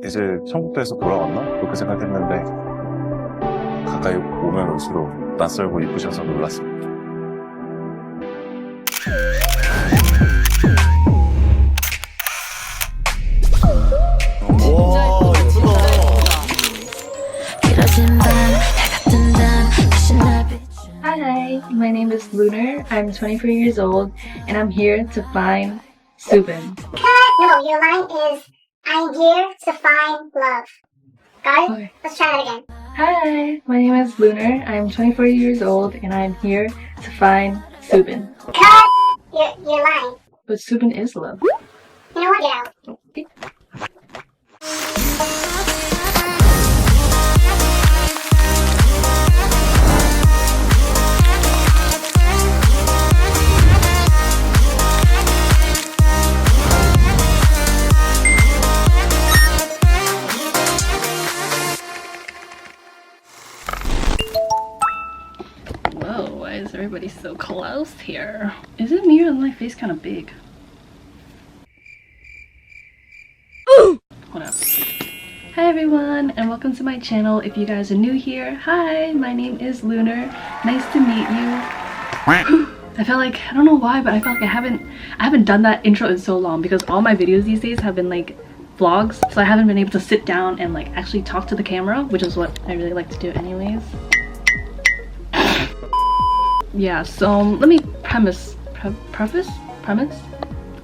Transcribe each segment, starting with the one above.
이제 천국도에서 돌아왔나? 그렇게 생각했는데 가까이 오면 올수록 낯설고 이쁘셔서 놀랐습니다. 와, Hi, my name is Lunar. I'm 24 years old and I'm here to find Soobin. No, your line is, I'm here to find love. Got it? Okay. Let's try that again. Hi, my name is Lunar. I'm 24 years old and I'm here to find Soobin. Cut! You're lying. But Soobin is love. You know what? Get out. Okay. Whoa, why is everybody so close here? Is it me or my face kind of big? Hold up. Hi everyone and welcome to my channel. If you guys are new here, hi, my name is Lunar. Nice to meet you. I felt like, I don't know why, but I felt like I haven't done that intro in so long because all my videos these days have been like vlogs, so I haven't been able to sit down and like actually talk to the camera, which is what I really like to do anyways. Yeah, so let me premise.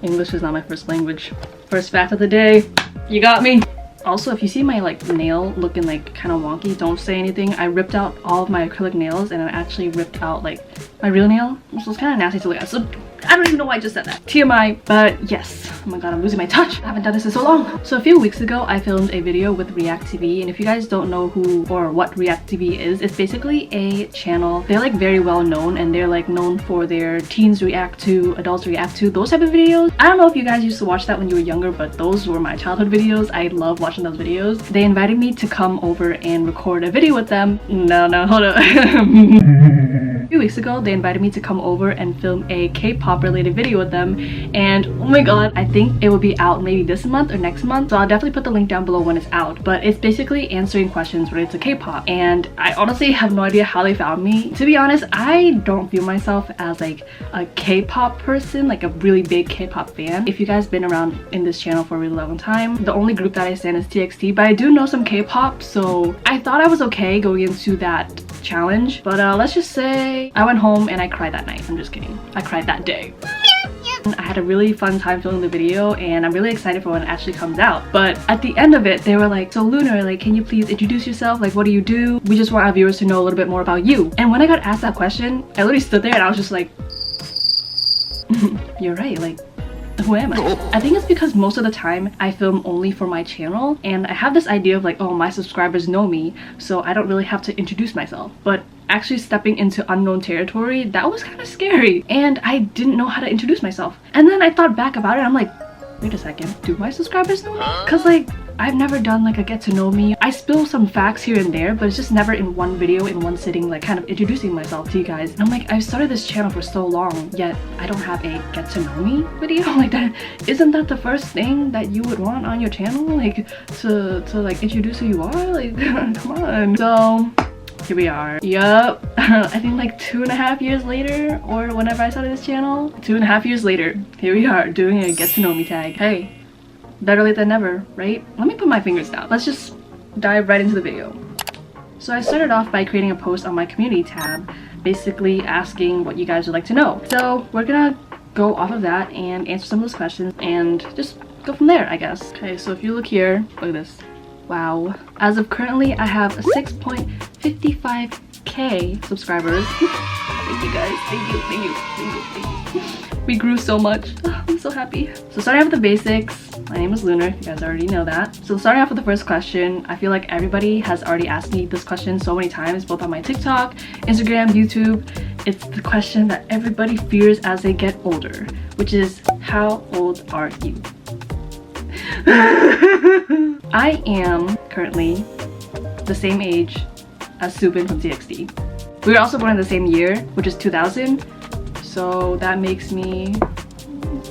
English is not my first language. First fact of the day, you got me. Also, if you see my like nail looking like kind of wonky, don't say anything. I ripped out all of my acrylic nails and I actually ripped out like my real nail, so it's kind of nasty to look at. So I don't even know why I just said that. TMI, but yes. Oh my god, I'm losing my touch. I haven't done this in so long. So a few weeks ago, I filmed a video with React TV, and if you guys don't know who or what React TV is, it's basically a channel. They're like very well known, and they're like known for their teens react to, adults react to, those type of videos. I don't know if you guys used to watch that when you were younger, but those were my childhood videos. I love watching those videos. They invited me to come over and record a video with them. No, hold up. A few weeks ago, they invited me to come over and film a K-pop related video with them, and oh my god, I think it will be out maybe this month or next month, so I'll definitely put the link down below when it's out. But it's basically answering questions related to K-pop, and I honestly have no idea how they found me. To be honest, I don't view myself as like a K-pop person, like a really big K-pop fan. If you guys been around in this channel for a really long time, the only group that I stand is TXT, but I do know some K-pop, so I thought I was okay going into that challenge. But let's just say I went home and I cried that night. I'm just kidding. I cried that day. I had a really fun time filming the video and I'm really excited for when it actually comes out. But at the end of it, they were like, so Lunar, like, can you please introduce yourself? Like, what do you do? We just want our viewers to know a little bit more about you. And when I got asked that question, I literally stood there and I was just like, you're right, like, who am I? I think it's because most of the time I film only for my channel and I have this idea of like, oh, my subscribers know me, so I don't really have to introduce myself. But actually stepping into unknown territory, that was kind of scary and I didn't know how to introduce myself. And then I thought back about it, I'm like, wait a second, do my subscribers know me? Cause like, I've never done like a get to know me. I spill some facts here and there, but it's just never in one video, in one sitting, like kind of introducing myself to you guys. And I'm like, I've started this channel for so long, yet I don't have a get to know me video like that. Isn't that the first thing that you would want on your channel? Like to like introduce who you are? Like, come on. So here we are. Yup. I think like 2.5 years later, or whenever I started this channel, 2.5 years later, here we are doing a get to know me tag. Hey, better late than never, right? Let me put my fingers down. Let's just dive right into the video. So I started off by creating a post on my community tab, basically asking what you guys would like to know. So we're gonna go off of that and answer some of those questions and just go from there, I guess. Okay, so if you look here, look at this. Wow. As of currently, I have 6.55k subscribers. Thank you guys. Thank you. We grew so much. Oh, I'm so happy. So starting off with the basics, my name is Lunar, you guys already know that. So starting off with the first question, I feel like everybody has already asked me this question so many times, both on my TikTok, Instagram, YouTube. It's the question that everybody fears as they get older, which is, how old are you? I am currently the same age as Soobin from TXT. We were also born in the same year, which is 2000. So that makes me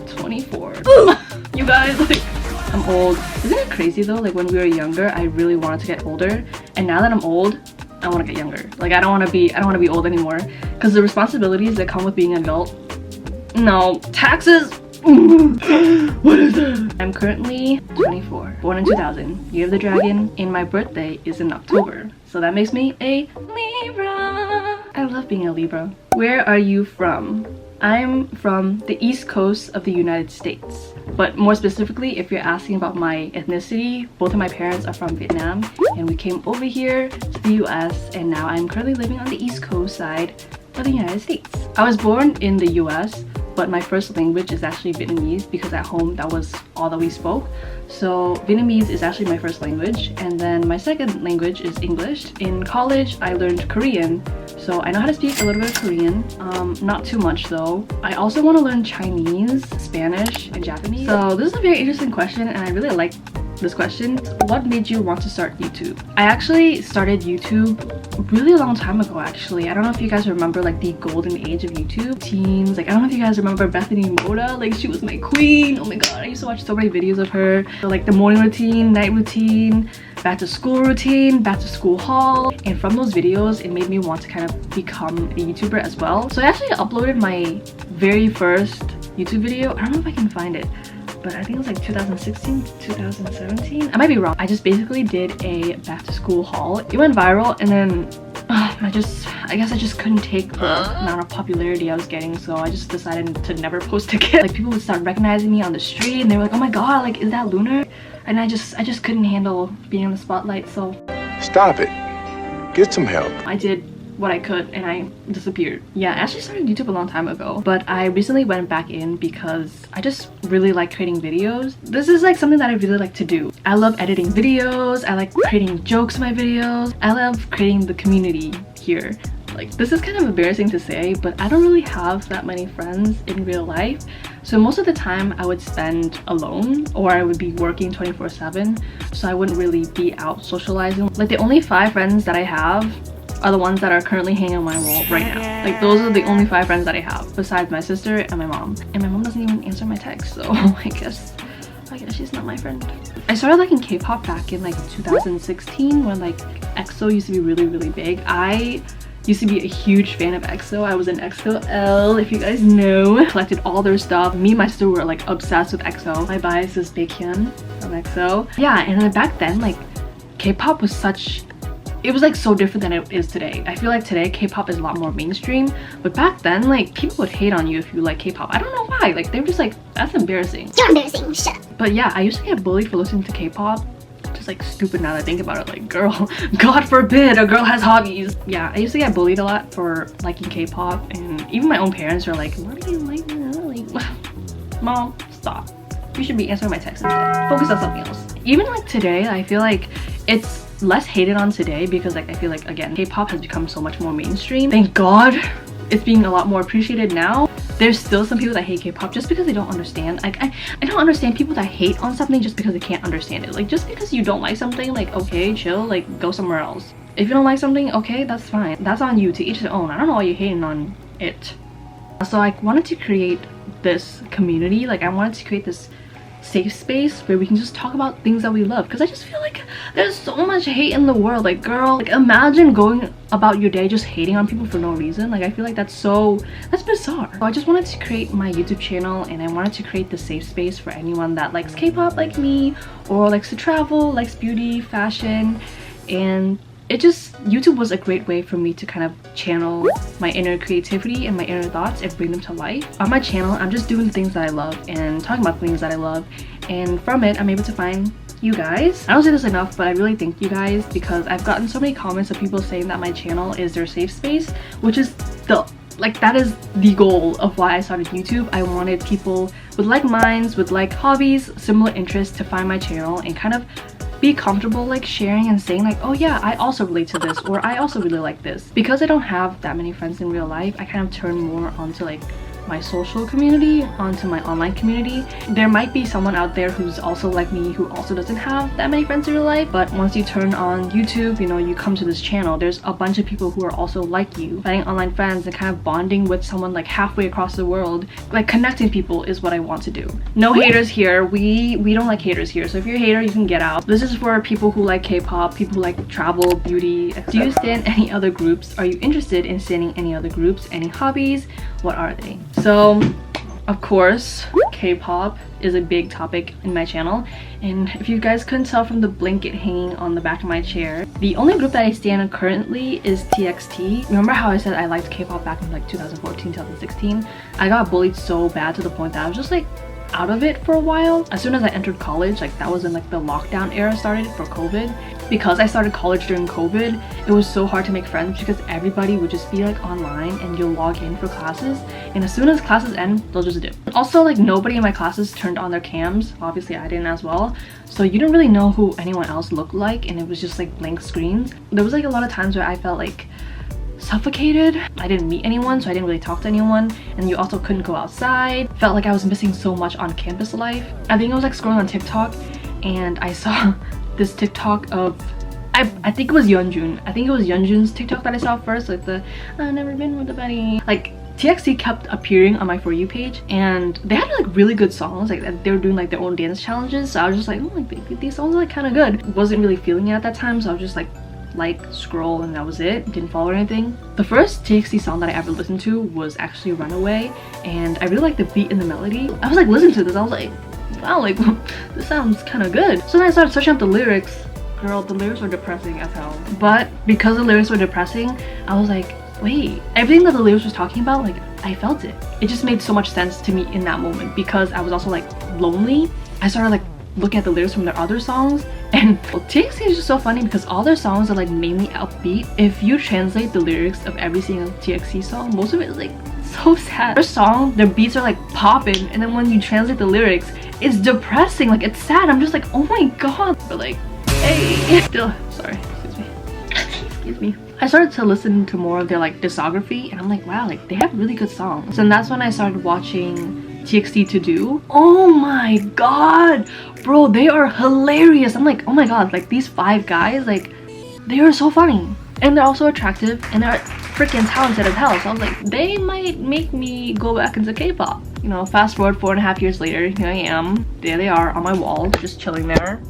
24. You guys, like, I'm old. Isn't it crazy though? Like when we were younger, I really wanted to get older, and now that I'm old, I want to get younger. Like I don't want to be old anymore, because the responsibilities that come with being an adult. No, taxes. What is that? I'm currently 24, born in 2000, year of the dragon, and my birthday is in October. So that makes me a Libra. I love being a Libra. Where are you from? I'm from the East Coast of the United States. But more specifically, if you're asking about my ethnicity, both of my parents are from Vietnam, and we came over here to the US, and now I'm currently living on the East Coast side of the United States. I was born in the US, but my first language is actually Vietnamese because at home that was all that we spoke. So Vietnamese is actually my first language, and then my second language is English. In college I learned Korean, so I know how to speak a little bit of Korean, not too much though. I also want to learn Chinese, Spanish, and Japanese. So this is a very interesting question, and I really like this question. What made you want to start YouTube? I actually started YouTube really a long time ago actually. I don't know if you guys remember like the golden age of YouTube. Teens, like I don't know if you guys remember Bethany Moda, like she was my queen. Oh my god, I used to watch so many videos of her. So, like the morning routine, night routine, back to school routine, back to school haul, and from those videos it made me want to kind of become a YouTuber as well. So I actually uploaded my very first YouTube video. I don't know if I can find it, but I think it was like 2016, 2017. I might be wrong. I just basically did a back to school haul. It went viral, and then I guess I just couldn't take the amount of popularity I was getting, so I just decided to never post again. Like people would start recognizing me on the street, and they were like, oh my god, like is that Lunar? And I just couldn't handle being in the spotlight, so stop it. Get some help. I did what I could and I disappeared. Yeah, I actually started YouTube a long time ago, but I recently went back in because I just really like creating videos. This is like something that I really like to do. I love editing videos, I like creating jokes in my videos, I love creating the community here. Like this is kind of embarrassing to say, but I don't really have that many friends in real life. So most of the time I would spend alone, or I would be working 24/7, so I wouldn't really be out socializing. Like the only 5 friends that I have are the ones that are currently hanging on my wall right now. Like those are the only 5 friends that I have, besides my sister and my mom. And my mom doesn't even answer my texts, so I guess she's not my friend. I started liking K-pop back in like 2016 when like EXO used to be really big. I used to be a huge fan of EXO. I was an EXO L, if you guys know. Collected all their stuff. Me and my sister were like obsessed with EXO. My bias is Baekhyun from EXO. Yeah, and then back then like K-pop was it was like so different than it is today. I feel like today K-pop is a lot more mainstream, but back then like people would hate on you if you like K-pop. I don't know why. Like they were just like, that's embarrassing. You're embarrassing, shut up. But yeah, I used to get bullied for listening to K-pop. Just like stupid now that I think about it. Like girl, God forbid a girl has hobbies. Yeah, I used to get bullied a lot for liking K-pop, and even my own parents were like, why do you like that? Like, mom, stop. You should be answering my texts instead. Focus on something else. Even like today, I feel like it's less hated on today because like I feel like again K-pop has become so much more mainstream. Thank God it's being a lot more appreciated now. There's still some people that hate K-pop just because they don't understand. Like I don't understand people that hate on something just because they can't understand it. Like just because you don't like something, like okay, chill, like go somewhere else. If you don't like something, okay, that's fine. That's on you, to each their own. I don't know why you're hating on it. So I wanted to create this community. Like I wanted to create this safe space where we can just talk about things that we love, because I just feel like there's so much hate in the world. Like girl, like imagine going about your day just hating on people for no reason. Like I feel like that's bizarre. So I just wanted to create my YouTube channel, and I wanted to create the safe space for anyone that likes K-pop like me, or likes to travel, likes beauty, fashion, and YouTube was a great way for me to kind of channel my inner creativity and my inner thoughts and bring them to life. On my channel, I'm just doing things that I love and talking about things that I love, and from it, I'm able to find you guys. I don't say this enough, but I really thank you guys, because I've gotten so many comments of people saying that my channel is their safe space, which is that is the goal of why I started YouTube. I wanted people with like minds, with like hobbies, similar interests to find my channel and kind of be comfortable like sharing and saying like, oh yeah, I also relate to this, or I also really like this. Because I don't have that many friends in real life, I kind of turn more onto like my social community onto my online community. There might be someone out there who's also like me, who also doesn't have that many friends in real life, but once you turn on YouTube, you know, you come to this channel, there's a bunch of people who are also like you, finding online friends and kind of bonding with someone like halfway across the world. Like, connecting people is what I want to do. No haters here. We don't like haters here, so if you're a hater, you can get out. This is for people who like K-pop, people who like travel, beauty, etc. Do you stand any other groups? Are you interested in standing any other groups? Any hobbies? What are they? So of course, K-pop is a big topic in my channel, and if you guys couldn't tell from the blanket hanging on the back of my chair, the only group that I stand currently is TXT. Remember how I said I liked K-pop back in like 2014, 2016? I got bullied so bad to the point that I was just like out of it for a while. As soon as I entered college, like that was when like the lockdown era started for COVID. Because I started college during COVID, it was so hard to make friends because everybody would just be like online and you'll log in for classes, and as soon as classes end, they'll just dip. Also, like nobody in my classes turned on their cams. Obviously I didn't as well, so you didn't really know who anyone else looked like, and it was just like blank screens. There was like a lot of times where I felt like suffocated. I didn't meet anyone, so I didn't really talk to anyone, and you also couldn't go outside. Felt like I was missing so much on campus life. I think I was like scrolling on TikTok and I saw this TikTok of I think it was Yeonjun. I think it was Yeonjun's TikTok that I saw first, like the I've never been with a buddy. Like TXT kept appearing on my For You page, and they had like really good songs. Like they were doing like their own dance challenges, so I was just like, oh, like these songs are like kind of good. Wasn't really feeling it at that time, so I was just like scroll, and that was it. Didn't follow or anything. The first TXT song that I ever listened to was actually Runaway, and I really liked the beat and the melody. I was like listening to this, I was like, wow, like this sounds kind of good. So then I started searching up the lyrics. Girl, the lyrics were depressing as hell. But because the lyrics were depressing, I was like, wait, everything that the lyrics was talking about, like I felt it. It just made so much sense to me in that moment, because I was also like lonely. I started like looking at the lyrics from their other songs, and well, TXT is just so funny because all their songs are like mainly upbeat. If you translate the lyrics of every single TXT song, most of it is like so sad. Their song, their beats are like popping, and then when you translate the lyrics, it's depressing, like it's sad. I'm just like, oh my god. But like, hey, still, sorry, excuse me. Excuse me. I started to listen to more of their like discography, and I'm like, wow, like they have really good songs. And that's when I started watching TXT To Do. Oh my god, bro, they are hilarious. I'm like, oh my god, like these 5 guys, like they are so funny, and they're also attractive, and they're freaking talented as hell. So I was like, they might make me go back into K-pop. You know, fast forward 4.5 years later, here I am. There they are on my wall, just chilling there.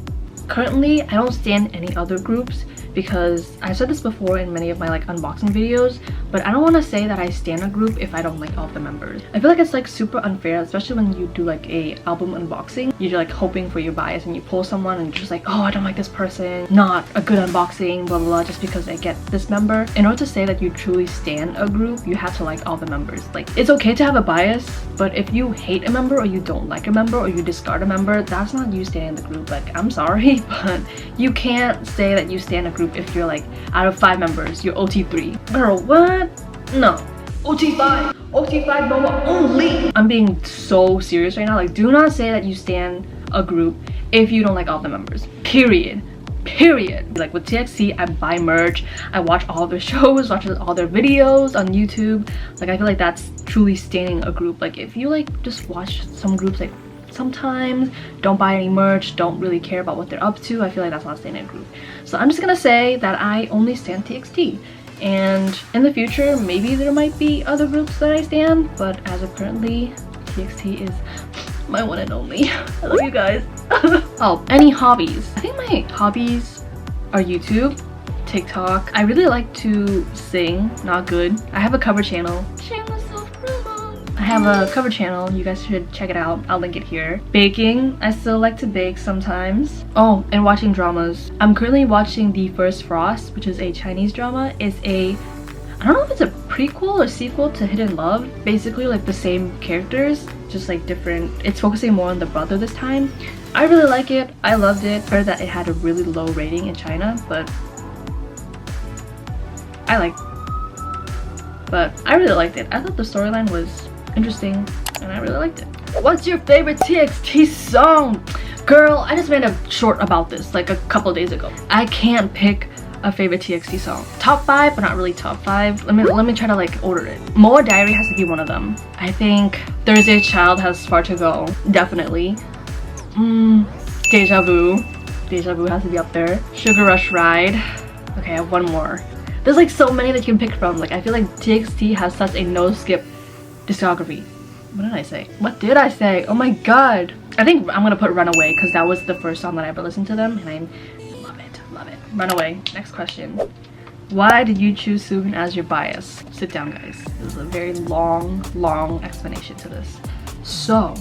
Currently, I don't stand any other groups because I've said this before in many of my like unboxing videos, but I don't want to say that I stan a group if I don't like all of the members. I feel like it's like super unfair, especially when you do like a album unboxing. You're like hoping for your bias, and you pull someone and you're just like, oh, I don't like this person, not a good unboxing, blah blah blah, just because I get this member. In order to say that you truly stan a group, you have to like all the members. Like, it's okay to have a bias, but if you hate a member, or you don't like a member, or you discard a member, that's not you standing the group. Like, I'm sorry, but you can't say that you stan a group if you're like, out of 5 members, you're OT3. Girl, what? No. OT5. OT5 Nova only. I'm being so serious right now. Like, do not say that you stan a group if you don't like all the members. Period. Period. Like with TXT, I buy merch, I watch all their shows, watch all their videos on YouTube. Like, I feel like that's truly standing a group. Like, if you like just watch some groups like sometimes, don't buy any merch, don't really care about what they're up to, I feel like that's not standing a group. So I'm just gonna say that I only stan TXT, and in the future maybe there might be other groups that I stan, but as of currently, TXT is my one and only. I love you guys. Oh, any hobbies? I think my hobbies are YouTube, TikTok. I really like to sing, not good. I have a cover channel. I have a cover channel, you guys should check it out, I'll link it here. Baking, I still like to bake sometimes. Oh, and watching dramas. I'm currently watching The First Frost, which is a Chinese drama. It's a, I don't know if it's a prequel or sequel to Hidden Love. Basically like the same characters, just like different. It's focusing more on the brother this time. I really like it, I loved it. Heard that it had a really low rating in China, but I really liked it. I thought the storyline was interesting, and I really liked it. What's your favorite TXT song? Girl, I just made a short about this like a couple days ago. I can't pick a favorite TXT song. Top 5, but not really top 5. Let me try to like order it. Moa Diary has to be one of them. I think Thursday Child has far to go. Definitely. Deja Vu. Deja Vu has to be up there. Sugar Rush Ride. Okay, I have one more. There's like so many that you can pick from. Like I feel like TXT has such a no-skip discography. What did I say? What did I say? Oh my god. I think I'm gonna put Runaway because that was the first song that I ever listened to them and I love it. Love it. Runaway. Next question. Why did you choose Soobin as your bias? Sit down, guys. This is a very long explanation to this. So,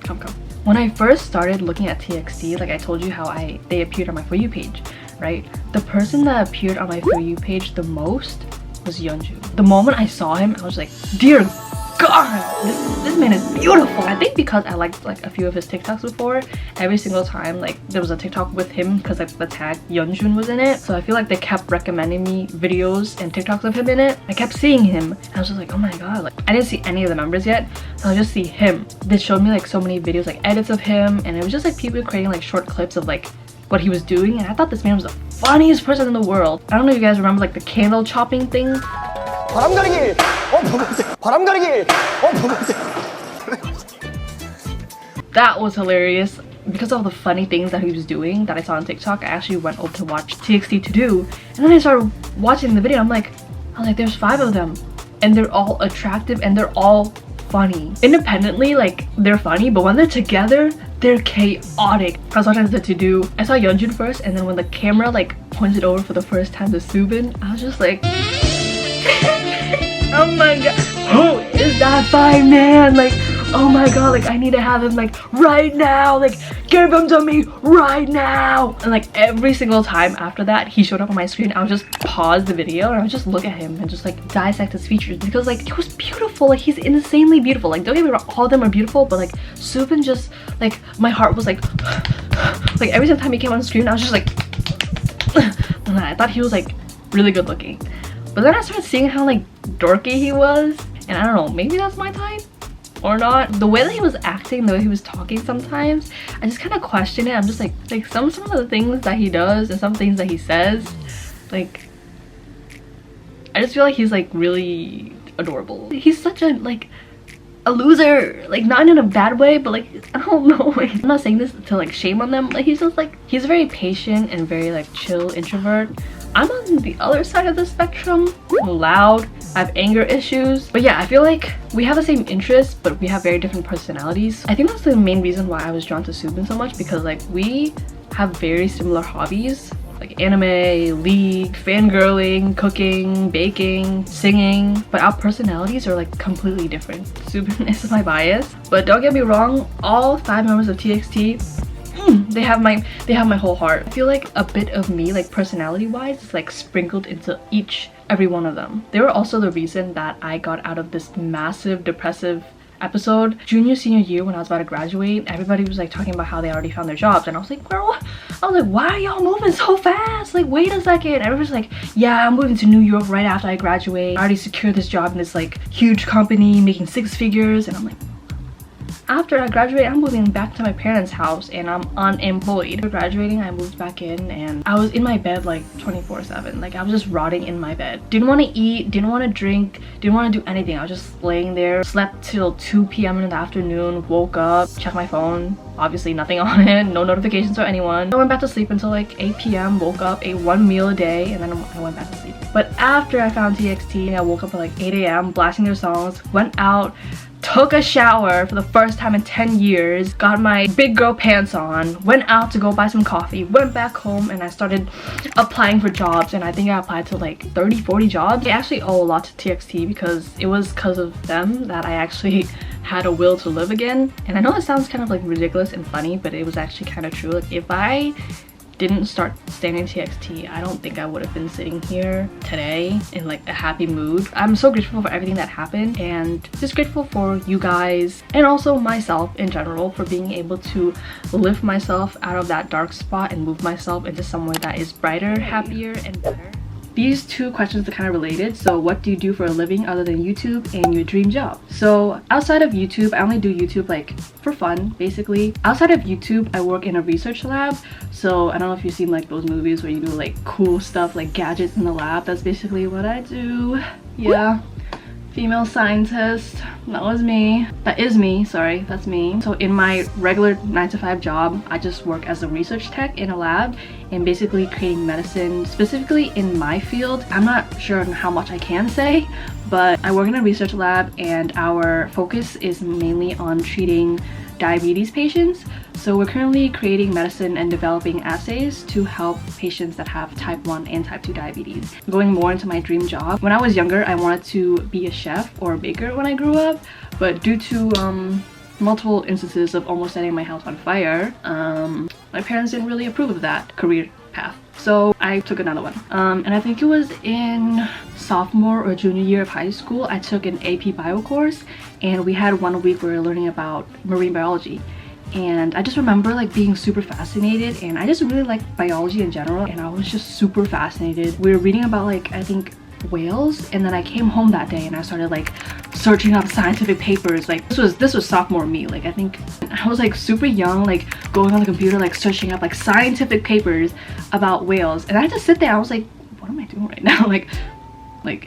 come. When I first started looking at TXT, like I told you how they appeared on my For You page, right? The person that appeared on my For You page the most was Yeonju. The moment I saw him, I was like, dear God, this man is beautiful. I think because I liked like a few of his TikToks before, every single time like there was a TikTok with him because like the tag Yeonjun was in it. So I feel like they kept recommending me videos and TikToks of him in it. I kept seeing him and I was just like, oh my god, like I didn't see any of the members yet, so I just see him. They showed me like so many videos, like edits of him, and it was just like people creating like short clips of like what he was doing, and I thought this man was the funniest person in the world. I don't know if you guys remember like the candle chopping thing. That was hilarious. Because of the funny things that he was doing that I saw on TikTok, I actually went over to watch TXT To Do, and then I started watching the video. I'm like, there's 5 of them and they're all attractive and they're all funny. Independently, like they're funny, but when they're together, they're chaotic. I was watching the To Do. I saw Yeonjun first, and then when the camera like pointed over for the first time to Soobin, I was just like oh my god, who is that fine man? Like, oh my god, like I need to have him like right now, like give him to me right now. And like every single time after that he showed up on my screen, I would just pause the video and I would just look at him and just like dissect his features, because like he was beautiful. Like he's insanely beautiful. Like don't get me wrong, all of them are beautiful, but like Soobin just like my heart was like like every single time he came on the screen I was just like and I thought he was like really good looking. But then I started seeing how like dorky he was, and I don't know, maybe that's my type or not. The way that he was acting, the way he was talking sometimes, I just kind of question it. I'm just like some of the things that he does and some things that he says, like I just feel like he's like really adorable. He's such a like a loser, like not in a bad way, but like I don't know, like I'm not saying this to like shame on them. Like he's just like, he's very patient and very like chill introvert. I'm on the other side of the spectrum. I'm loud, I have anger issues. But yeah, I feel like we have the same interests, but we have very different personalities. I think that's the main reason why I was drawn to Soobin so much, because like we have very similar hobbies. Like anime, league, fangirling, cooking, baking, singing, but our personalities are like completely different. Soobin is my bias, but don't get me wrong, all 5 members of TXT, they have my whole heart. I feel like a bit of me, like personality wise, is like sprinkled into every one of them. They were also the reason that I got out of this massive depressive episode junior senior year when I was about to graduate. Everybody was like talking about how they already found their jobs, and I was like, girl, why are y'all moving so fast? Like wait a second. Everybody's like, yeah, I'm moving to New York right after I graduate. I already secured this job in this like huge company making 6 figures, and I'm like, after I graduate, I'm moving back to my parents' house and I'm unemployed. After graduating, I moved back in and I was in my bed like 24/7. Like I was just rotting in my bed. Didn't want to eat, didn't want to drink, didn't want to do anything. I was just laying there, slept till 2 p.m. in the afternoon, woke up, checked my phone. Obviously nothing on it, no notifications or anyone. I went back to sleep until like 8 p.m, woke up, ate 1 meal a day, and then I went back to sleep. But after I found TXT, I woke up at like 8 a.m, blasting their songs, went out, took a shower for the first time in 10 years, got my big girl pants on, went out to go buy some coffee, went back home, and I started applying for jobs, and I think I applied to like 30-40 jobs. I actually owe a lot to TXT because it was because of them that I actually had a will to live again. And I know it sounds kind of like ridiculous and funny, but it was actually kind of true. Like if I didn't start standing TXT, I don't think I would have been sitting here today in like a happy mood. I'm so grateful for everything that happened, and just grateful for you guys and also myself in general for being able to lift myself out of that dark spot and move myself into somewhere that is brighter, happier, and better. these two questions are kind of related. So what do you do for a living other than YouTube, and your dream job? So outside of YouTube, I only do YouTube like for fun, basically. Outside of YouTube, I work in a research lab. So I don't know if you've seen like those movies where you do like cool stuff like gadgets in the lab. That's basically what I do. Yeah, female scientist. That was me. That is me, sorry, that's me. So in my regular 9-to-5 job, I just work as a research tech in a lab and basically creating medicine, specifically in my field. I'm not sure on how much I can say, but I work in a research lab and our focus is mainly on treating diabetes patients. So we're currently creating medicine and developing assays to help patients that have type 1 and type 2 diabetes. Going more into my dream job, when I was younger, I wanted to be a chef or a baker when I grew up, but due to multiple instances of almost setting my house on fire, my parents didn't really approve of that career path. So I took another one. And I think it was in sophomore or junior year of high school, I took an AP bio course, and we had 1 week where we were learning about marine biology. And I just remember like being super fascinated, and I just really like biology in general, and I was just super fascinated. We were reading about like, I think, whales, and then I came home that day and I started like searching up scientific papers. Like this was sophomore me. Like I think I was like super young, like going on the computer like searching up like scientific papers about whales, and I had to sit there. I was like, what am I doing right now? like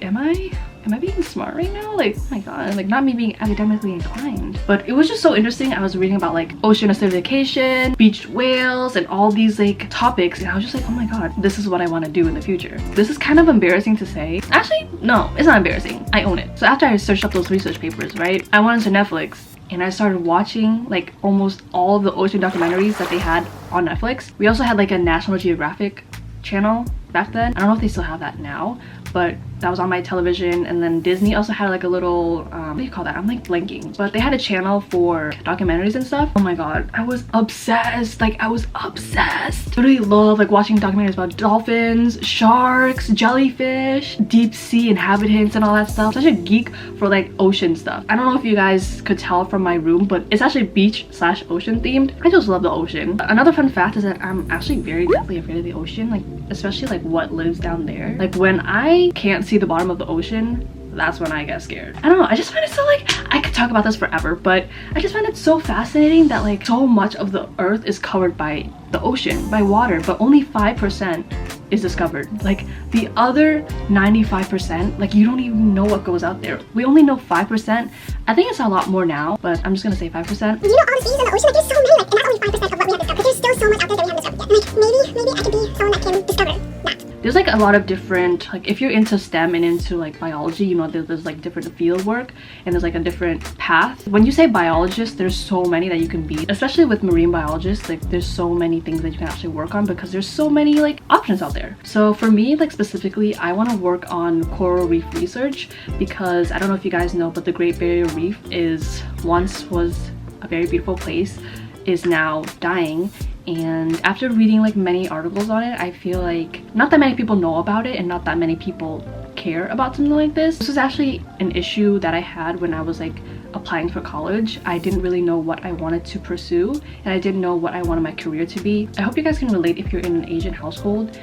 am I being smart right now? Like, oh my god, like not me being academically inclined. But it was just so interesting. I was reading about like ocean acidification, beached whales, and all these like topics, and I was just like, oh my god, this is what I want to do in the future. This is kind of embarrassing to say. Actually, no, it's not embarrassing. I own it. So after I searched up those research papers, right, I went into Netflix and I started watching like almost all of the ocean documentaries that they had on Netflix. We also had like a National Geographic channel back then. I don't know if they still have that now, but that was on my television. And then Disney also had like a little what do you call that? I'm like blanking, but they had a channel for documentaries and stuff. Oh my god, I was obsessed. Like I was obsessed. I really love like watching documentaries about dolphins, sharks, jellyfish, deep sea inhabitants, and all that stuff. Such a geek for like ocean stuff. I don't know if you guys could tell from my room, but it's actually beach/ocean themed. I just love the ocean. Another fun fact is that I'm actually very deathly afraid of the ocean, like especially like what lives down there. Like when I can't see the bottom of the ocean, that's when I get scared. I don't know, I just find it so like, I could talk about this forever, but I just find it so fascinating that like so much of the earth is covered by the ocean, by water, but only 5% is discovered. Like the other 95%, like you don't even know what goes out there. We only know 5%. I think it's a lot more now, but I'm just gonna say 5%. You know all the species in the ocean, like there's so many, like, and not only 5% of what we have discovered, but there's still so much out there that we haven't discovered yet. And like maybe I could be someone that can discover that. There's like a lot of different, like if you're into STEM and into like biology, you know, there's like different field work and there's like a different path. When you say biologist, there's so many that you can be, especially with marine biologists. Like there's so many things that you can actually work on because there's so many like options out there. So for me, like specifically, I want to work on coral reef research because I don't know if you guys know, but the Great Barrier Reef once was a very beautiful place, is now dying. And after reading like many articles on it, I feel like not that many people know about it and not that many people care about something like this. This was actually an issue that I had when I was like applying for college. I didn't really know what I wanted to pursue, and I didn't know what I wanted my career to be. I hope you guys can relate if you're in an Asian household,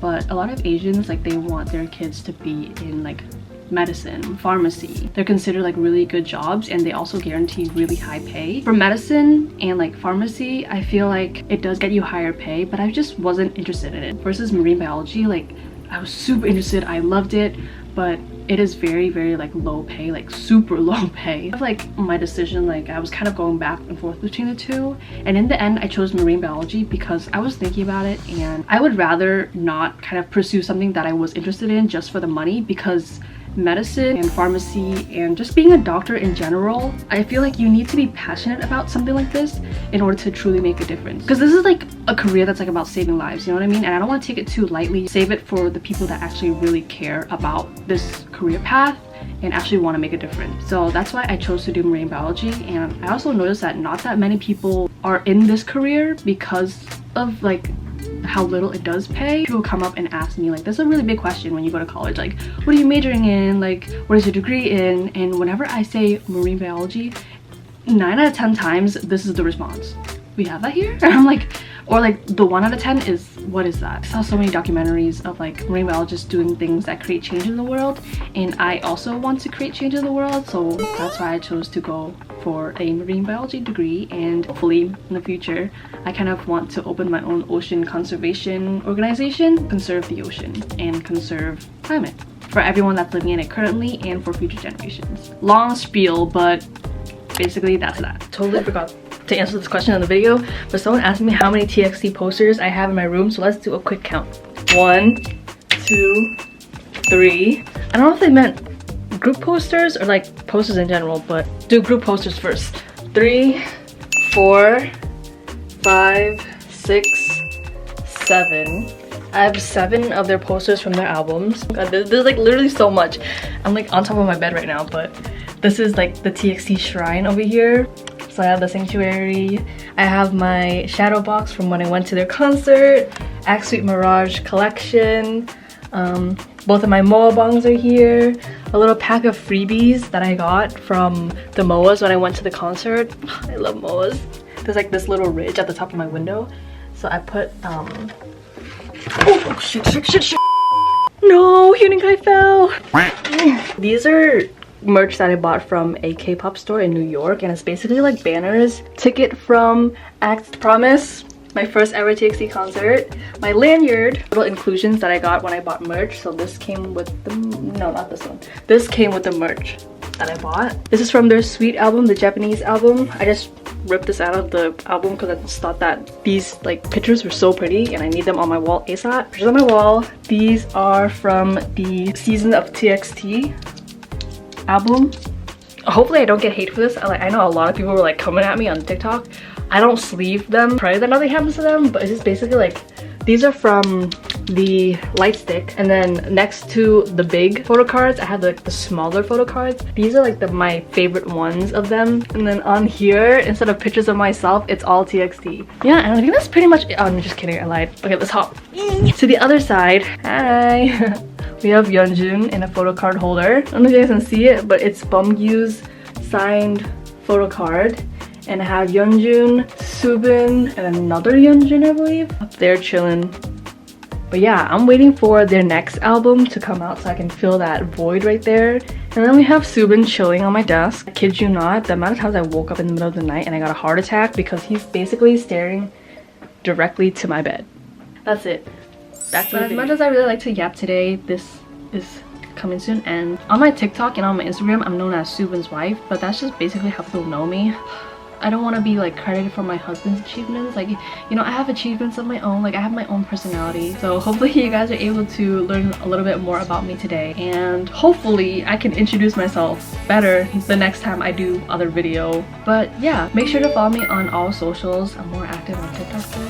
but a lot of Asians, like they want their kids to be in like medicine, pharmacy. They're considered like really good jobs, and they also guarantee really high pay. For medicine and like pharmacy, I feel like it does get you higher pay, but I just wasn't interested in it. Versus marine biology, like I was super interested, I loved it, but it is very, very like low pay, like super low pay. Like my decision, like I was kind of going back and forth between the two, and in the end I chose marine biology because I was thinking about it, and I would rather not kind of pursue something that I was interested in just for the money, because medicine and pharmacy and just being a doctor in general, I feel like you need to be passionate about something like this in order to truly make a difference, because this is like a career that's like about saving lives, you know what I mean? And I don't want to take it too lightly. Save it for the people that actually really care about this career path and actually want to make a difference. So that's why I chose to do marine biology. And I also noticed that not that many people are in this career because of like how little it does pay. People come up and ask me, like, that's a really big question when you go to college, like, what are you majoring in, like, what is your degree in? And whenever I say marine biology, 9 out of 10 times this is the response: we have that here? And I'm like, Or like the 1 out of 10 is, what is that? I saw so many documentaries of like marine biologists doing things that create change in the world, and I also want to create change in the world, so that's why I chose to go for a marine biology degree. And hopefully in the future I kind of want to open my own ocean conservation organization, conserve the ocean and conserve climate for everyone that's living in it currently and for future generations. Long spiel, but basically that's that. Totally forgot to answer this question in the video, but someone asked me how many TXT posters I have in my room, so let's do a quick count. 1, 2, 3. I don't know if they meant group posters or like posters in general, but do group posters first. 3, 4, 5, 6, 7. I have 7 of their posters from their albums. God, there's like literally so much. I'm like on top of my bed right now, but this is like the TXT shrine over here. So I have the Sanctuary. I have my shadow box from when I went to their concert. Act Sweet Mirage collection. Both of my MOA bongs are here. A little pack of freebies that I got from the MOAs when I went to the concert. I love MOAs. There's like this little ridge at the top of my window. So I put, oh shit. No, Huninkai fell. These are merch that I bought from a K-pop store in New York, and it's basically like banners. Ticket from Act Promise, my first ever TXT concert. My lanyard, little inclusions that I got when I bought merch. So this came with the, no, not this one. This came with the merch that I bought. This is from their Sweet album, the Japanese album. I just ripped this out of the album because I just thought that these like pictures were so pretty and I need them on my wall ASAP. Pictures on my wall. These are from the Season of TXT album. Hopefully I don't get hate for this. I know a lot of people were like coming at me on TikTok. I don't sleeve them. Pray that nothing happens to them, but it's just basically like, these are from the light stick, and then next to the big photo cards I have like the smaller photo cards. These are like my favorite ones of them. And then on here, instead of pictures of myself, it's all TXT. Yeah, and I think that's pretty much it. Oh, I'm just kidding, I lied. Okay, let's hop to the other side. Hi. We have Yeonjun in a photo card holder. I don't know if you guys can see it, but it's Bumgyu's signed photo card. And I have Yeonjun, Soobin, and another Yeonjun, I believe, up there chilling. But yeah, I'm waiting for their next album to come out so I can fill that void right there. And then we have Soobin chilling on my desk. I kid you not, the amount of times I woke up in the middle of the night and I got a heart attack because he's basically staring directly to my bed. That's it. Back to the video. As much as I really like to yap today, this is coming soon. And on my TikTok and on my Instagram, I'm known as Soobin's wife, but that's just basically how people know me. I don't want to be like credited for my husband's achievements. Like, you know, I have achievements of my own. Like, I have my own personality. So hopefully you guys are able to learn a little bit more about me today, and hopefully I can introduce myself better the next time I do other video. But yeah, make sure to follow me on all socials. I'm more active on TikTok, so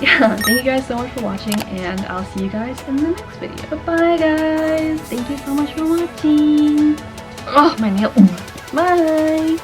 yeah, thank you guys so much for watching, and I'll see you guys in the next video. Bye guys, thank you so much for watching. Oh, my nail. Bye.